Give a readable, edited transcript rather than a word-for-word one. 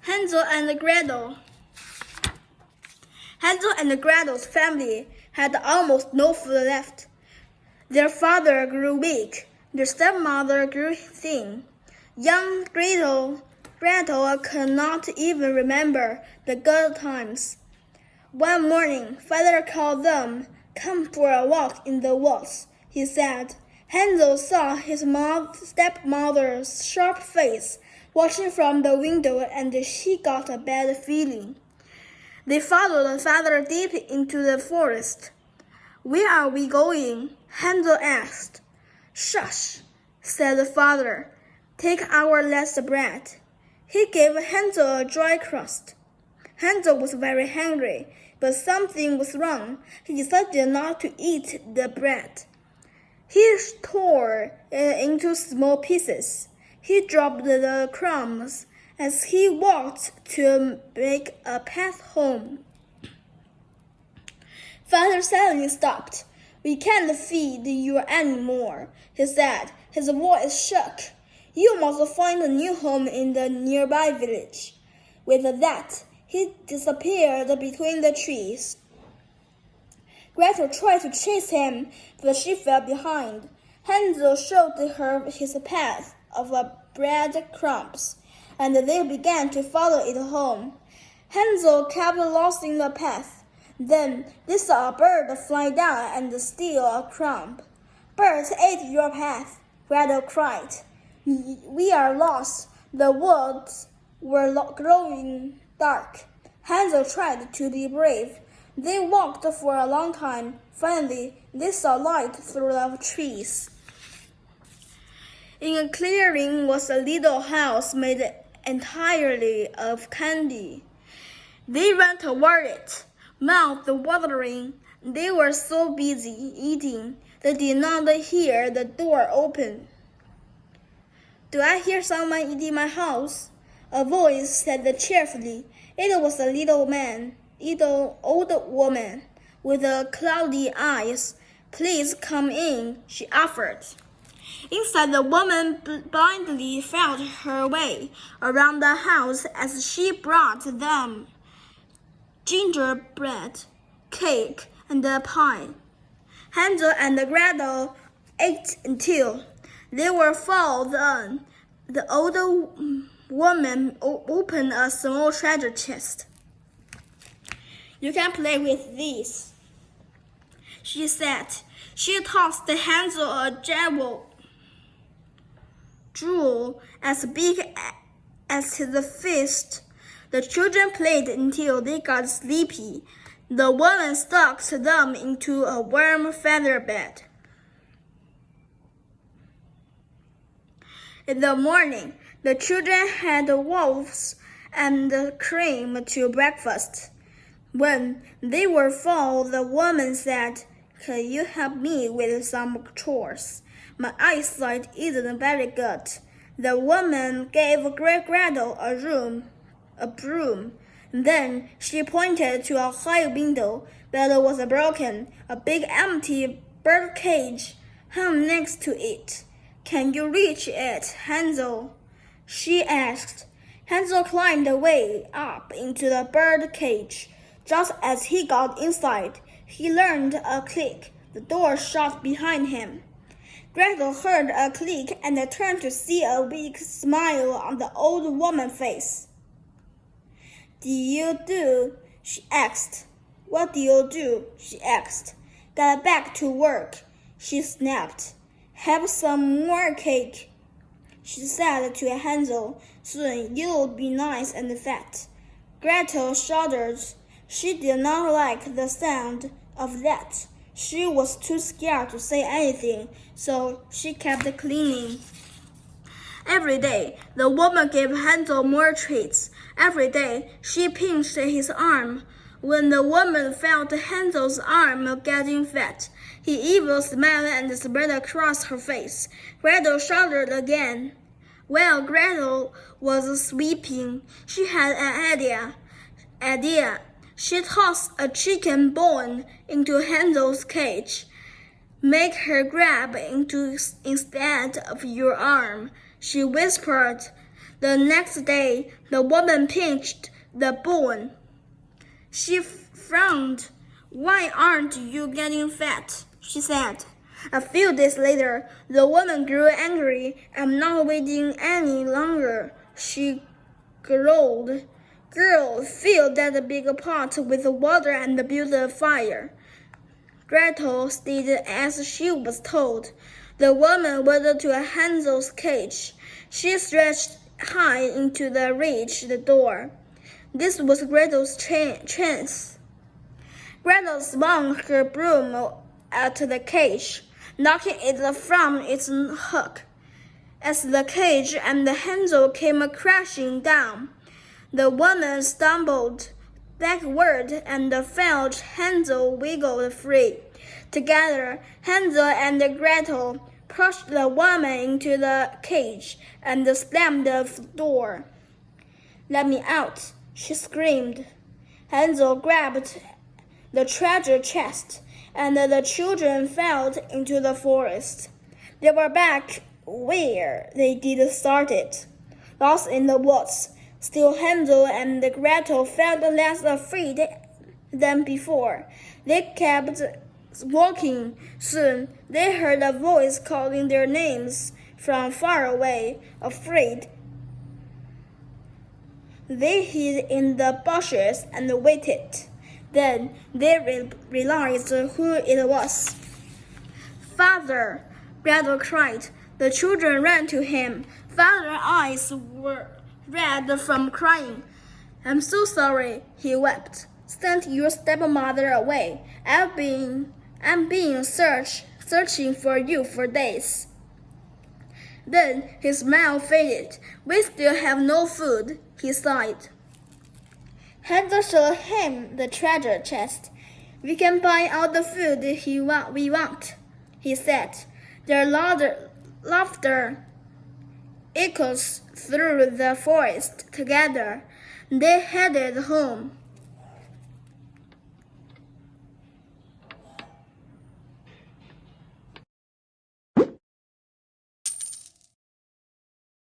Hansel and Gretel. Hansel and Gretel's family had almost no food left. Their father grew weak. Their stepmother grew thin. Young Gretel could not even remember the good times. One morning, father called them. "Come for a walk in the woods," he said. Hansel saw his stepmother's sharp face watching from the window, and he got a bad feeling. They followed father deep into the forest. "Where are we going?" Hansel asked. "Shush," said the father. "Take our last bread." He gave Hansel a dry crust. Hansel was very hungry, but something was wrong. He decided not to eat the bread. He tore it into small pieces. He dropped the crumbs as he walked to make a path home. Father suddenly stopped. "We can't feed you anymore," he said. His voice shook. "You must find a new home in the nearby village." With that, he disappeared between the trees. Gretel tried to chase him, but she fell behind. Hansel showed her his path of bread crumbs, and they began to follow it home. Hansel kept losing the path. Then they saw a bird fly down and steal a crumb. "Birds ate your path," Gretel cried. "We are lost." The woods were growing dark. Hansel tried to be brave. They walked for a long time. Finally, they saw light through the trees. In a clearing was a little house made entirely of candy. They ran toward it, mouth watering. They were so busy eating, they did not hear the door open. "Do I hear someone eating my house?" a voice said cheerfully. It was a little old woman with cloudy eyes. "Please come in," she offered. Inside, the woman blindly felt her way around the house as she brought them gingerbread, cake, and a pie. Hansel and Gretel ate until they were full. Then the old woman opened a small treasure chest. "You can play with these," she said. She tossed Hansel a jewel as big as his fist. The children played until they got sleepy. The woman tucked them into a warm feather bed. In the morning, the children had wolves and cream to breakfast. When they were full, the woman said, "Can you help me with some chores? My eyesight isn't very good." The woman gave Gretel a broom. Then she pointed to a high window that was broken. A big empty bird cage hung next to it. "Can you reach it, Hansel?" she asked. Hansel climbed way up into the bird cage. Just as he got inside, he heard a click. The door shut behind him. Gretel heard a click and turned to see a weak smile on the old woman's face. "Do you do?" she asked. "What do you do?" she asked. "Get back to work," she snapped. "Have some more cake," she said to Hansel. "Soon you'll be nice and fat." Gretel shuddered. She did not like the sound of that. She was too scared to say anything, so she kept cleaning. Every day, the woman gave Hansel more treats. Every day, she pinched his arm. When the woman felt Hansel's arm getting fat, he even smiled and spread across her face. Gretel shuddered again. While Gretel was sweeping, she had an idea. She tossed a chicken bone into Hansel's cage. "Make her grab into instead of your arm," she whispered. The next day, the woman pinched the bone. She frowned. "Why aren't you getting fat?" she said. A few days later, the woman grew angry. "I'm not waiting any longer," she growled. "Girl, fill that big pot with water and build a fire." Gretel did as she was told. The woman went to Hansel's cage. She stretched high into the reach the door. This was Gretel's chance. Gretel swung her broom at the cage, knocking it from its hook. As the cage and Hansel came crashing down, the woman stumbled backward and felt Hansel wiggled free. Together, Hansel and Gretel pushed the woman into the cage and slammed the door. "Let me out," she screamed. Hansel grabbed the treasure chest, and the children fled into the forest. They were back where they did started, lost in the woods. Still, Hansel and Gretel felt less afraid than before. They kept walking. Soon, they heard a voice calling their names from far away. Afraid, they hid in the bushes and waited. Then they realized who it was. "Father!" Gretel cried. The children ran to him. Father's eyes were red from crying. "I'm so sorry," he wept. "Send your stepmother away. I've been searching for you for days." Then his smile faded. "We still have no food," he sighed. Hansel showed him the treasure chest. "We can buy all the food we want," he said. Their laughter echoes through the forest. Together, they headed home.